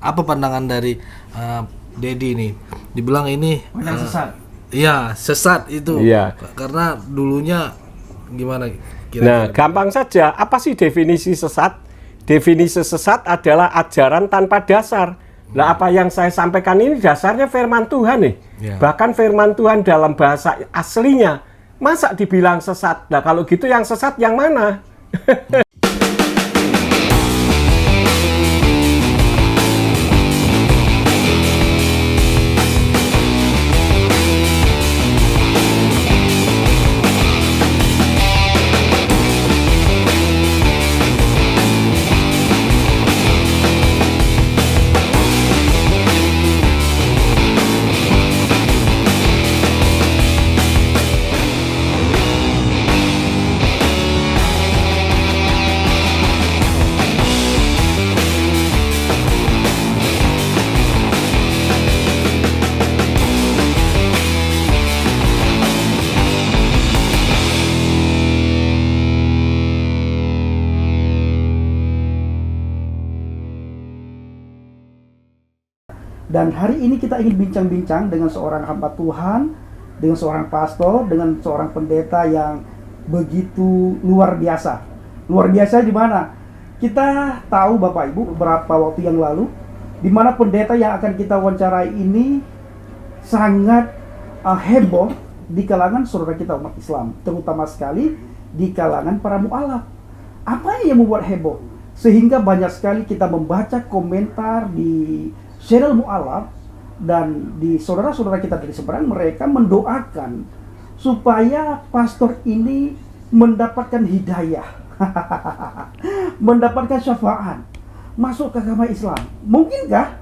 Apa pandangan dari Dedi nih? Dibilang ini sesat. Iya, sesat itu. Iya. Karena dulunya gimana Nah, gampang saja. Apa sih definisi sesat? Definisi sesat adalah ajaran tanpa dasar. Nah, apa yang saya sampaikan ini dasarnya firman Tuhan nih. Ya. Bahkan firman Tuhan dalam bahasa aslinya. Masa dibilang sesat? Nah, kalau gitu yang sesat yang mana? Dan hari ini kita ingin bincang-bincang dengan seorang hamba Tuhan, dengan seorang pastor, dengan seorang pendeta yang begitu luar biasa. Luar biasa di mana? Kita tahu Bapak Ibu beberapa waktu yang lalu, di mana pendeta yang akan kita wawancarai ini sangat heboh di kalangan saudara kita umat Islam, terutama sekali di kalangan para mu'alaf. Apa yang membuat heboh? Sehingga banyak sekali kita membaca komentar di channel mu'alaf dan di saudara-saudara kita dari seberang, mereka mendoakan supaya pastor ini mendapatkan hidayah, mendapatkan syafaat, masuk ke agama Islam. Mungkinkah?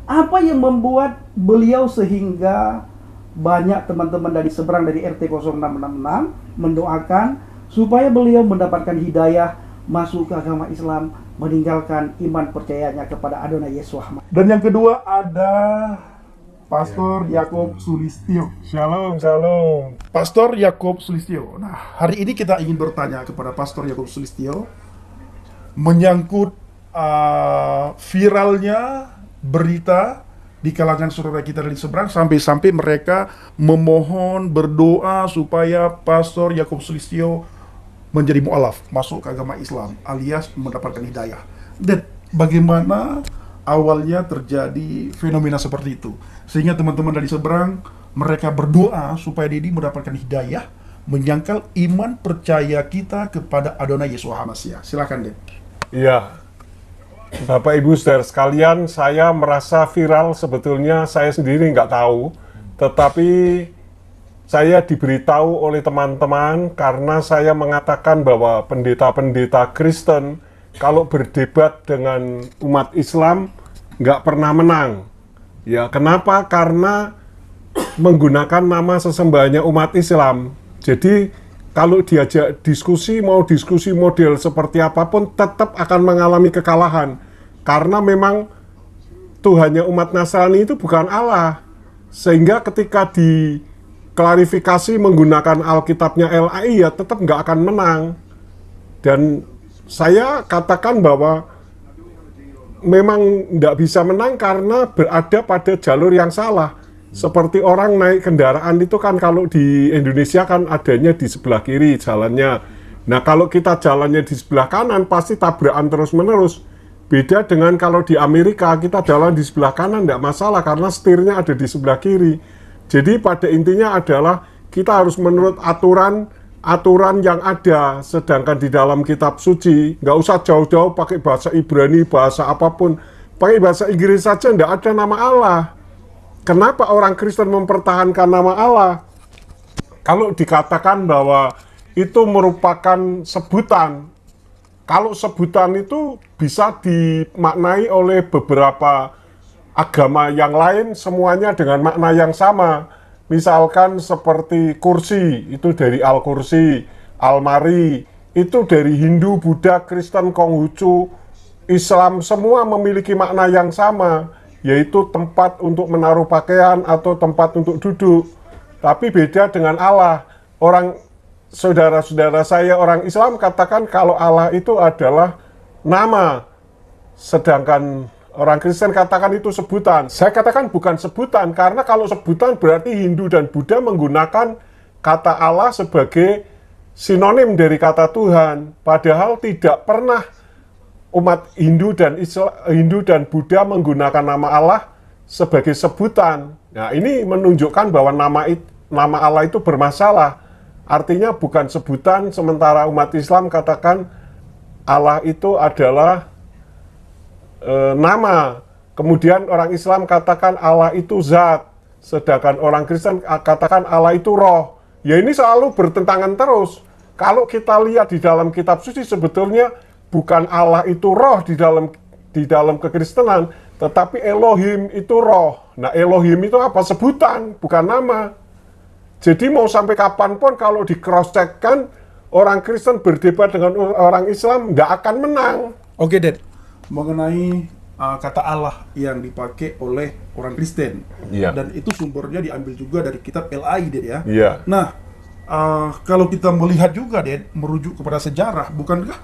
Apa yang membuat beliau sehingga banyak teman-teman dari seberang dari RT 0666 mendoakan supaya beliau mendapatkan hidayah, masuk ke agama Islam, meninggalkan iman percayanya kepada Adonai Yesus. Dan yang kedua ada Pastor Yakob Sulistyo. Shalom, shalom. Pastor Yakob Sulistyo. Nah, hari ini kita ingin bertanya kepada Pastor Yakob Sulistyo menyangkut viralnya berita di kalangan saudara kita dari seberang, sampai-sampai mereka memohon berdoa supaya Pastor Yakob Sulistyo menjadi mu'alaf, masuk ke agama Islam, alias mendapatkan hidayah. Dan bagaimana awalnya terjadi fenomena seperti itu, sehingga teman-teman dari seberang mereka berdoa supaya Dedi mendapatkan hidayah, menyangkal iman percaya kita kepada Adonai Yesus Hamasiah. Silakan, Ded. Iya, Bapak Ibu saudara sekalian, saya merasa viral sebetulnya saya sendiri nggak tahu, tetapi saya diberitahu oleh teman-teman karena saya mengatakan bahwa pendeta-pendeta Kristen kalau berdebat dengan umat Islam nggak pernah menang. Ya, kenapa? Karena menggunakan nama sesembahnya umat Islam. Jadi kalau diajak diskusi, mau diskusi model seperti apapun, tetap akan mengalami kekalahan. Karena memang Tuhannya umat Nasrani itu bukan Allah. Sehingga ketika klarifikasi menggunakan Alkitabnya LAI, ya tetap nggak akan menang. Dan saya katakan bahwa memang nggak bisa menang karena berada pada jalur yang salah. Seperti orang naik kendaraan itu kan, kalau di Indonesia kan adanya di sebelah kiri jalannya. Nah, kalau kita jalannya di sebelah kanan pasti tabrakan terus-menerus. Beda dengan kalau di Amerika kita jalan di sebelah kanan nggak masalah karena setirnya ada di sebelah kiri. Jadi pada intinya adalah kita harus menurut aturan yang ada, sedangkan di dalam kitab suci nggak usah jauh-jauh pakai bahasa Ibrani, bahasa apapun, pakai bahasa Inggris saja nggak ada nama Allah. Kenapa orang Kristen mempertahankan nama Allah? Kalau dikatakan bahwa itu merupakan sebutan, kalau sebutan itu bisa dimaknai oleh beberapa agama yang lain semuanya dengan makna yang sama. Misalkan seperti kursi, itu dari Al-Kursi, Almari, itu dari Hindu, Buddha, Kristen, Konghucu, Islam, semua memiliki makna yang sama, yaitu tempat untuk menaruh pakaian atau tempat untuk duduk. Tapi beda dengan Allah. Orang saudara-saudara saya orang Islam katakan kalau Allah itu adalah nama, sedangkan Orang Kristen katakan itu sebutan. Saya katakan bukan sebutan, karena kalau sebutan berarti Hindu dan Buddha menggunakan kata Allah sebagai sinonim dari kata Tuhan. Padahal tidak pernah umat Hindu dan Buddha menggunakan nama Allah sebagai sebutan. Nah, ini menunjukkan bahwa nama Allah itu bermasalah. Artinya bukan sebutan, sementara umat Islam katakan Allah itu adalah nama. Kemudian orang Islam katakan Allah itu zat, sedangkan orang Kristen katakan Allah itu roh. Ya, ini selalu bertentangan terus. Kalau kita lihat di dalam kitab suci, sebetulnya bukan Allah itu roh di dalam kekristenan, tetapi Elohim itu roh. Nah, Elohim itu apa? Sebutan, bukan nama. Jadi mau sampai kapanpun kalau di cross-check-kan, orang Kristen berdebat dengan orang Islam, nggak akan menang. Oke, Dad. Mengenai kata Allah yang dipakai oleh orang Kristen. Iya. Dan itu sumbernya diambil juga dari kitab LAI, Dad, ya. Iya. Nah, kalau kita melihat juga, Dad, merujuk kepada sejarah, bukankah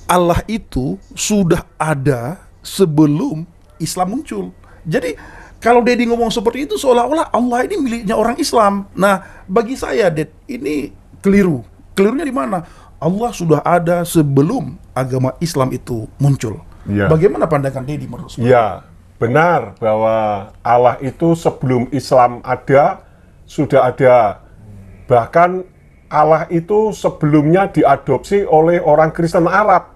Allah itu sudah ada sebelum Islam muncul? Jadi, kalau Dedi ngomong seperti itu, seolah-olah Allah ini miliknya orang Islam. Nah, bagi saya, Dad, ini keliru. Kelirunya di mana? Allah sudah ada sebelum agama Islam itu muncul. Ya. Bagaimana pandangan Dedi menurut saya? Ya, benar bahwa Allah itu sebelum Islam ada, sudah ada. Bahkan Allah itu sebelumnya diadopsi oleh orang Kristen Arab.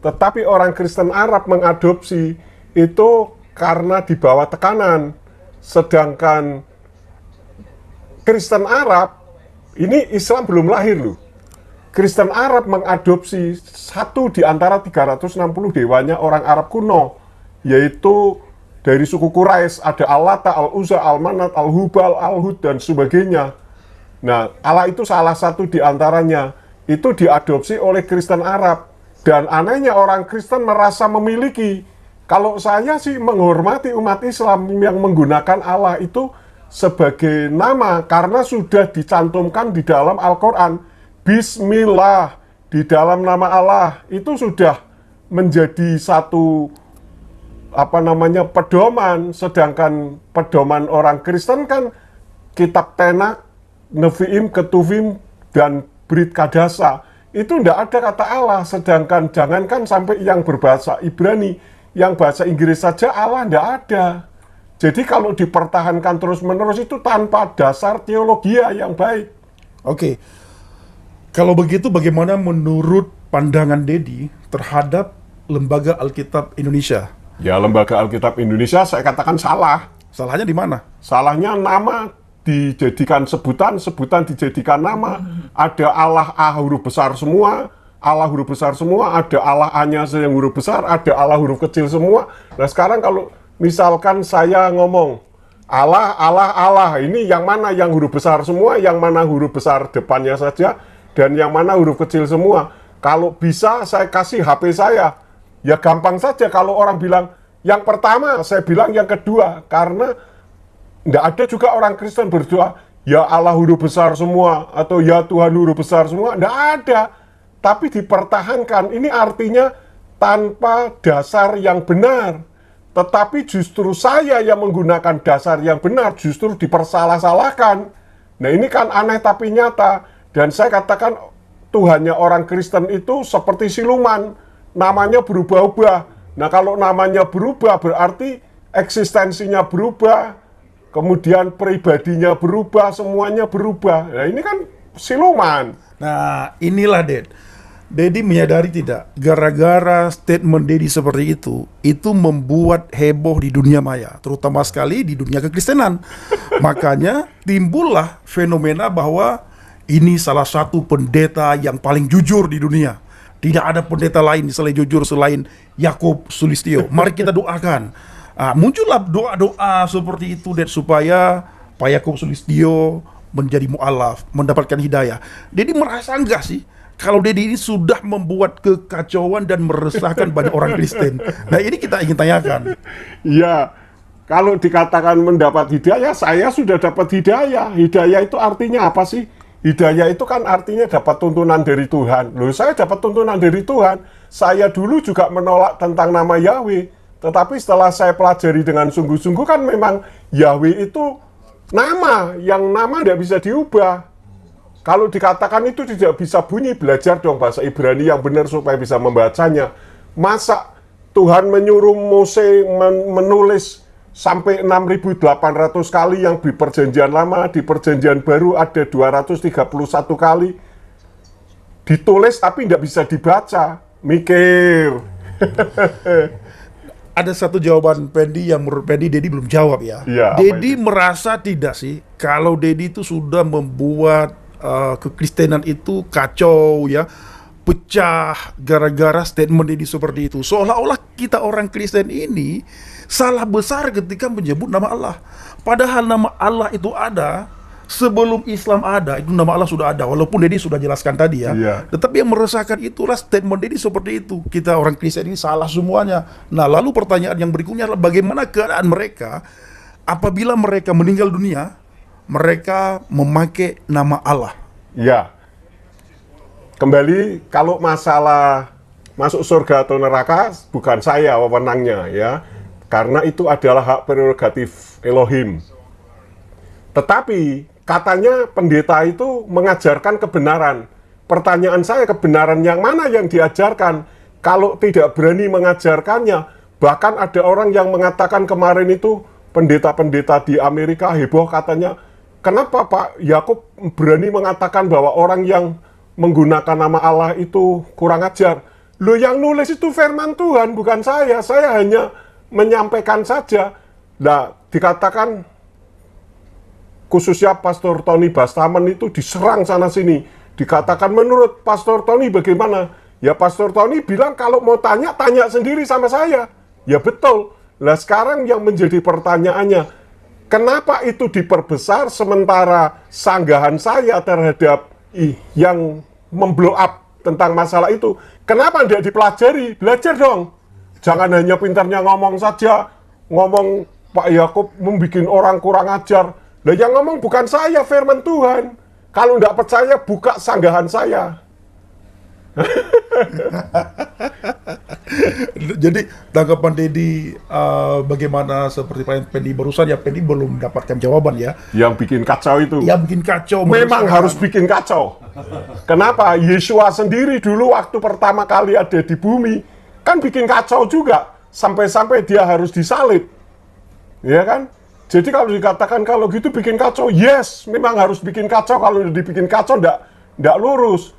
Tetapi orang Kristen Arab mengadopsi itu karena di bawah tekanan. Sedangkan Kristen Arab, ini Islam belum lahir loh. Kristen Arab mengadopsi satu di antara 360 dewanya orang Arab kuno, yaitu dari suku Quraisy, ada Al-Lata, Al-Uzza, Al-Manat, Al-Hubal, Al-Hud, dan sebagainya. Nah, Allah itu salah satu di antaranya. Itu diadopsi oleh Kristen Arab. Dan anehnya orang Kristen merasa memiliki. Kalau saya sih menghormati umat Islam yang menggunakan Allah itu sebagai nama, karena sudah dicantumkan di dalam Al-Quran. Bismillah, di dalam nama Allah, itu sudah menjadi satu pedoman. Sedangkan pedoman orang Kristen kan kitab Tenak, Nevi'im, Ketuvim, dan Brit Kadasa. Itu tidak ada kata Allah. Sedangkan jangankan sampai yang berbahasa Ibrani, yang bahasa Inggris saja Allah tidak ada. Jadi kalau dipertahankan terus-menerus itu tanpa dasar teologi yang baik. Oke. Kalau begitu bagaimana menurut pandangan Dedi terhadap Lembaga Alkitab Indonesia? Ya, Lembaga Alkitab Indonesia saya katakan salah. Salahnya di mana? Salahnya nama dijadikan sebutan, sebutan dijadikan nama. Ada Allah A huruf besar semua, Allah huruf besar semua, ada Allah A-nya yang huruf besar, ada Allah huruf kecil semua. Nah, sekarang kalau misalkan saya ngomong Allah, Allah, Allah, ini yang mana yang huruf besar semua, yang mana huruf besar depannya saja, dan yang mana huruf kecil semua. Kalau bisa saya kasih HP saya, ya gampang saja. Kalau orang bilang yang pertama, saya bilang yang kedua. Karena tidak ada juga orang Kristen berdoa, ya Allah huruf besar semua, atau ya Tuhan huruf besar semua. Tidak ada. Tapi dipertahankan. Ini artinya tanpa dasar yang benar. Tetapi justru saya yang menggunakan dasar yang benar, justru dipersalah-salahkan. Nah, ini kan aneh tapi nyata. Dan saya katakan Tuhannya orang Kristen itu seperti siluman. Namanya berubah-ubah. Nah, kalau namanya berubah berarti eksistensinya berubah. Kemudian pribadinya berubah, semuanya berubah. Nah, ini kan siluman. Nah, inilah Dedi menyadari tidak, gara-gara statement Dedi seperti itu membuat heboh di dunia maya, terutama sekali di dunia kekristenan. Makanya timbullah fenomena bahwa ini salah satu pendeta yang paling jujur di dunia. Tidak ada pendeta lain selain jujur selain Yakob Sulistyo. Mari kita doakan. Muncullah doa-doa seperti itu, supaya Pak Yakob Sulistyo menjadi mu'alaf, mendapatkan hidayah. Dedi merasa enggak sih kalau Dedi ini sudah membuat kekacauan dan meresahkan banyak orang Kristen? Nah, ini kita ingin tanyakan. Ya, kalau dikatakan mendapat hidayah, saya sudah dapat hidayah. Hidayah itu artinya apa sih? Hidayah itu kan artinya dapat tuntunan dari Tuhan. Loh, saya dapat tuntunan dari Tuhan. Saya dulu juga menolak tentang nama Yahweh. Tetapi setelah saya pelajari dengan sungguh-sungguh kan memang Yahweh itu nama, yang nama tidak bisa diubah. Kalau dikatakan itu tidak bisa bunyi, belajar dong bahasa Ibrani yang benar supaya bisa membacanya. Masa Tuhan menyuruh Mose menulis sampai 6.800 kali yang di perjanjian lama, di perjanjian baru ada 231 kali. Ditulis tapi tidak bisa dibaca. Mikir. Ada satu jawaban Pendi yang menurut Pendi Dedi belum jawab ya. Iya, apa Dedi itu? merasa tidak sih kalau Dedi itu sudah membuat kekristenan itu kacau ya, pecah gara-gara statement Dedi seperti itu. Seolah-olah kita orang Kristen ini salah besar ketika menyebut nama Allah. Padahal nama Allah itu ada sebelum Islam ada, itu nama Allah sudah ada. Walaupun Dedi sudah jelaskan tadi ya. Iya. Tetapi yang meresahkan itulah statement Dedi seperti itu. Kita orang Kristen ini salah semuanya. Nah, lalu pertanyaan yang berikutnya adalah bagaimana keadaan mereka apabila mereka meninggal dunia, mereka memakai nama Allah. Ya. Kembali kalau masalah masuk surga atau neraka bukan saya wewenangnya ya. Karena itu adalah hak prerogatif Elohim. Tetapi katanya pendeta itu mengajarkan kebenaran. Pertanyaan saya, kebenaran yang mana yang diajarkan? Kalau tidak berani mengajarkannya, bahkan ada orang yang mengatakan kemarin itu pendeta-pendeta di Amerika heboh katanya, kenapa Pak Yakub berani mengatakan bahwa orang yang menggunakan nama Allah itu kurang ajar? Loh, yang nulis itu firman Tuhan, bukan saya. Saya hanya menyampaikan saja. Nah, dikatakan khususnya Pastor Tony Bastaman itu diserang sana-sini. Dikatakan menurut Pastor Tony bagaimana? Ya Pastor Tony bilang kalau mau tanya, tanya sendiri sama saya. Ya betul. Lah sekarang yang menjadi pertanyaannya, kenapa itu diperbesar sementara sanggahan saya terhadap yang memblow up tentang masalah itu, kenapa tidak dipelajari? Belajar dong. Jangan hanya pintarnya ngomong saja, ngomong Pak Yakub membuat orang kurang ajar. Nah yang ngomong bukan saya, firman Tuhan. Kalau tidak percaya, buka sanggahan saya. Jadi tanggapan Dedi bagaimana seperti Pendi barusan ya, Pendi belum mendapatkan jawaban ya. Yang bikin kacau itu. Yang bikin kacau. Memang harus bikin kacau. Kenapa? Yesua sendiri dulu waktu pertama kali ada di bumi, kan bikin kacau juga. Sampai-sampai dia harus disalib. Ya kan? Jadi kalau dikatakan kalau gitu bikin kacau, yes, memang harus bikin kacau. Kalau dibikin kacau, nggak lurus.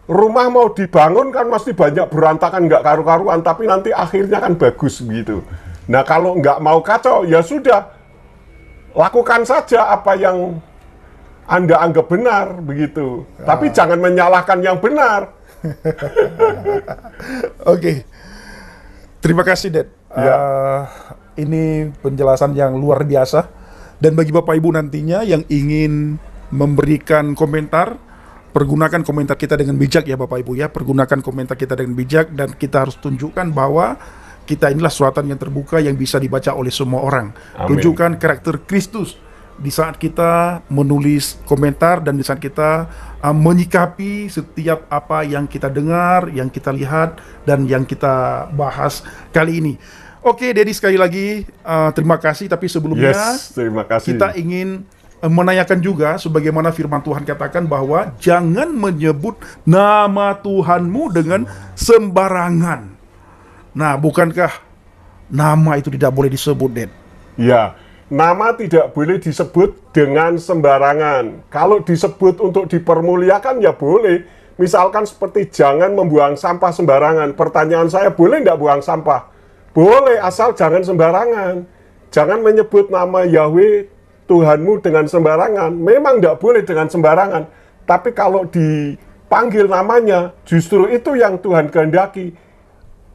Rumah mau dibangun kan mesti banyak berantakan, nggak karu-karuan, tapi nanti akhirnya kan bagus begitu. Nah kalau nggak mau kacau, ya sudah, lakukan saja apa yang Anda anggap benar begitu. Tapi jangan menyalahkan yang benar. Oke. Terima kasih, Dad. Ya. Ini penjelasan yang luar biasa. Dan bagi Bapak Ibu nantinya yang ingin memberikan komentar, pergunakan komentar kita dengan bijak ya Bapak Ibu ya. Pergunakan komentar kita dengan bijak, dan kita harus tunjukkan bahwa kita inilah suratan yang terbuka yang bisa dibaca oleh semua orang. Amin. Tunjukkan karakter Kristus di saat kita menulis komentar dan di saat kita menyikapi setiap apa yang kita dengar, yang kita lihat, dan yang kita bahas kali ini. Oke, Dedi, sekali lagi terima kasih. Tapi sebelumnya Terima kasih. kita ingin menanyakan juga sebagaimana firman Tuhan katakan bahwa jangan menyebut nama Tuhanmu dengan sembarangan. Nah, bukankah nama itu tidak boleh disebut, Ded? Ya, nama tidak boleh disebut dengan sembarangan. Kalau disebut untuk dipermuliakan ya boleh. Misalkan seperti jangan membuang sampah sembarangan. Pertanyaan saya, boleh nggak buang sampah? Boleh, asal jangan sembarangan. Jangan menyebut nama Yahweh Tuhanmu dengan sembarangan. Memang nggak boleh dengan sembarangan. Tapi kalau dipanggil namanya, justru itu yang Tuhan kehendaki.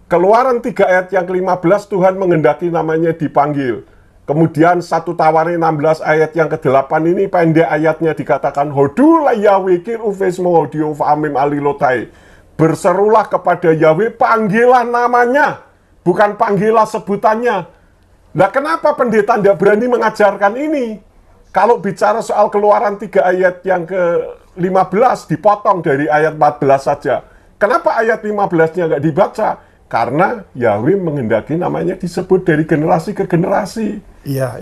Keluaran 3 ayat yang ke-15, Tuhan menghendaki namanya dipanggil. Kemudian 1 Tawarin 16 ayat yang ke-8 ini pendek ayatnya dikatakan, Hodulah Yahweh kirufesmo hodio fa'amim alilotai. Berserulah kepada Yahweh, panggilah namanya. Bukan panggilah sebutannya. Nah, kenapa pendeta tidak berani mengajarkan ini? Kalau bicara soal Keluaran 3 ayat yang ke-15 dipotong dari ayat 14 saja. Kenapa ayat 15-nya nggak dibaca? karena Yahweh menghendaki namanya disebut dari generasi ke generasi. Iya.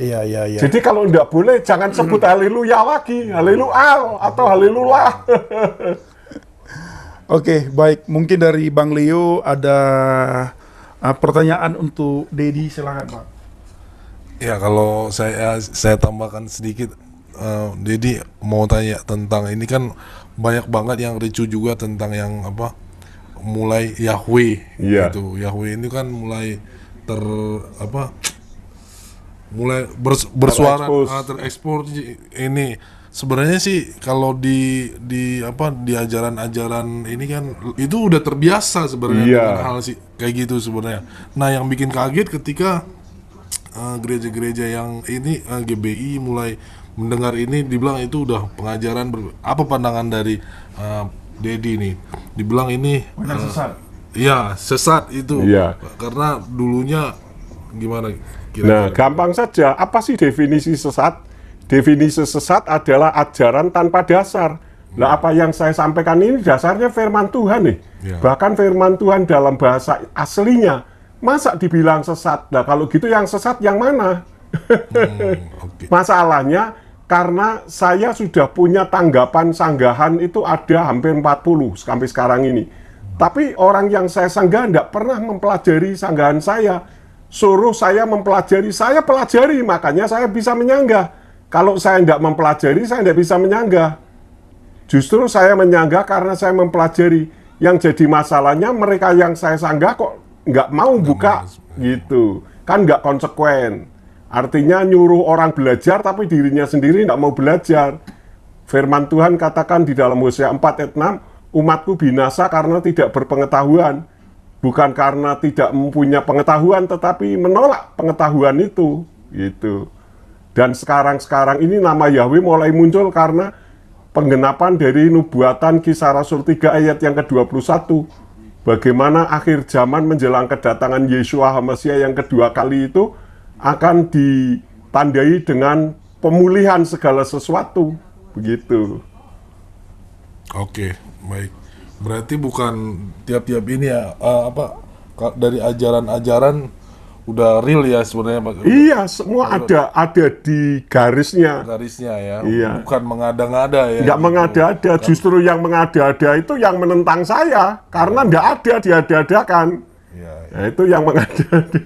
Jadi kalau tidak boleh, jangan sebut haleluya lagi, haleluya atau halelulah. Oke, baik. Mungkin dari Bang Leo ada pertanyaan untuk Dedi, silakan Pak. Ya, kalau saya tambahkan sedikit, Dedi mau tanya tentang ini kan banyak banget yang ricu juga tentang yang apa, mulai Yahweh Iya. gitu. Yahweh ini kan mulai bersuara, terekspor ini. Sebenarnya sih kalau di ajaran-ajaran ini kan itu udah terbiasa sebenarnya Iya. dengan hal sih kayak gitu sebenarnya. Nah, yang bikin kaget ketika gereja-gereja yang ini GBI mulai mendengar ini, dibilang itu udah pengajaran apa pandangan dari Dedi nih? Dibilang ini Sesat. iya, sesat itu. Iya. Karena dulunya gimana Nah, kira-kira? gampang saja. Apa sih definisi sesat? Definisi sesat adalah ajaran tanpa dasar. Nah, apa yang saya sampaikan ini dasarnya firman Tuhan nih. Ya. Bahkan firman Tuhan dalam bahasa aslinya. Masa dibilang sesat? Nah, kalau gitu yang sesat yang mana? Oke. Masalahnya karena saya sudah punya tanggapan sanggahan itu ada hampir 40 sampai sekarang ini. Tapi orang yang saya sanggah tidak pernah mempelajari sanggahan saya. Suruh saya mempelajari, saya pelajari, makanya saya bisa menyanggah. Kalau saya tidak mempelajari, saya tidak bisa menyanggah. Justru saya menyanggah karena saya mempelajari. Yang jadi masalahnya mereka yang saya sanggah kok nggak mau buka gitu. Kan nggak konsekuen. Artinya nyuruh orang belajar tapi dirinya sendiri nggak mau belajar. Firman Tuhan katakan di dalam Hosea 4 ayat 6, umatku binasa karena tidak berpengetahuan. Bukan karena tidak mempunyai pengetahuan, tetapi menolak pengetahuan itu. Gitu. Dan sekarang ini nama Yahweh mulai muncul karena penggenapan dari nubuatan Kisah Rasul 3 ayat yang ke-21. Bagaimana akhir zaman menjelang kedatangan Yeshua HaMasiah yang kedua kali itu akan ditandai dengan pemulihan segala sesuatu. Begitu. Oke, baik. Berarti bukan tiap-tiap ini ya dari ajaran-ajaran udah real ya sebenarnya Pak. Iya, semua ada di garisnya. Garisnya ya. Iya. Bukan mengada-ngada ya. Nggak gitu. mengada-ada, justru yang mengada-ada itu yang menentang saya karena nggak ada diada-adakan. Iya, iya. Nah, itu yang mengada-ada.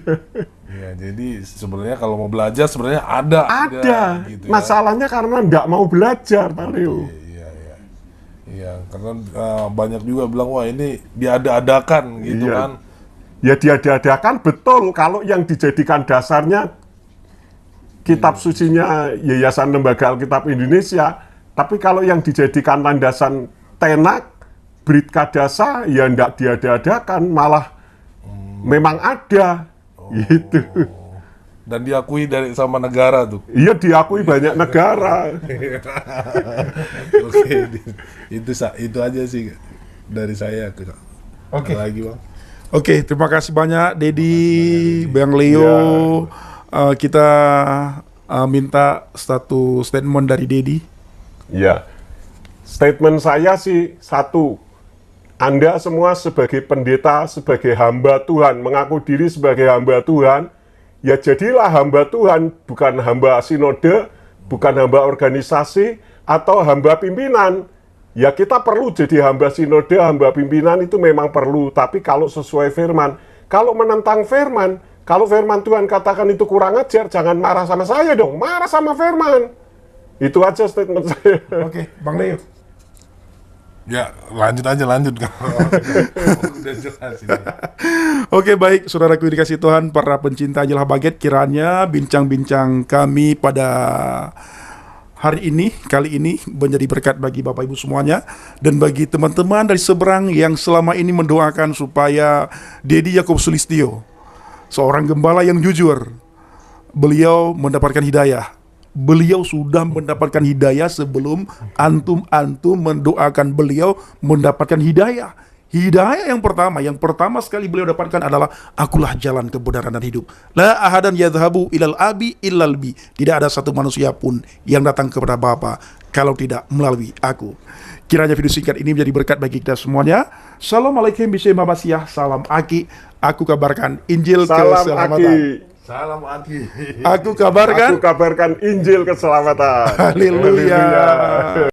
Iya, jadi sebenarnya kalau mau belajar sebenarnya ada gitu ya. Masalahnya karena nggak mau belajar, Pak Leo. Iya, karena banyak juga bilang wah ini diada-adakan gitu Iya. kan. Ya diada-adakan betul kalau yang dijadikan dasarnya kitab sucinya Yayasan Lembaga Alkitab Indonesia. Tapi kalau yang dijadikan landasan tenak, Brit Kadasa, ya ndak diada-adakan, malah memang ada. Gitu. Dan diakui sama negara tuh. Iya, diakui banyak negara. Oke, itu aja sih dari saya. Oke. Ada lagi Bang? Oke, terima kasih banyak Dedi, Bang Leo. Kita minta satu statement dari Dedi. Ya, statement saya sih satu. Anda semua sebagai pendeta, sebagai hamba Tuhan, mengaku diri sebagai hamba Tuhan, ya jadilah hamba Tuhan, bukan hamba sinode, bukan hamba organisasi, atau hamba pimpinan. Ya kita perlu jadi hamba sinode, hamba pimpinan itu memang perlu, tapi kalau sesuai firman. Kalau menentang firman, kalau firman Tuhan katakan itu kurang ajar, jangan marah sama saya dong, marah sama firman. Itu aja statement saya. Oke, Bang Leo. Ya, lanjut. Udah jelas ini. Oke, baik, saudaraku dikasih Tuhan, para pencinta Jelah Baget, kiranya bincang-bincang kami pada hari ini, kali ini menjadi berkat bagi Bapak Ibu semuanya dan bagi teman-teman dari seberang yang selama ini mendoakan supaya Dedi Yakob Sulistyo, seorang gembala yang jujur, beliau mendapatkan hidayah. Beliau sudah mendapatkan hidayah sebelum antum mendoakan beliau mendapatkan hidayah. Hidayah yang pertama sekali beliau dapatkan adalah akulah jalan kebenaran dan hidup. La ahadan yadhhabu ilal abi illal bi. Tidak ada satu manusia pun yang datang kepada Bapa kalau tidak melalui aku. Kiranya video singkat ini menjadi berkat bagi kita semuanya. Assalamualaikum warahmatullahi wabarakatuh. Salam Aki. Aku kabarkan Injil Salam keselamatan. Aki. Salam Aki. Aku kabarkan Aku kabarkan Injil keselamatan. Haleluya.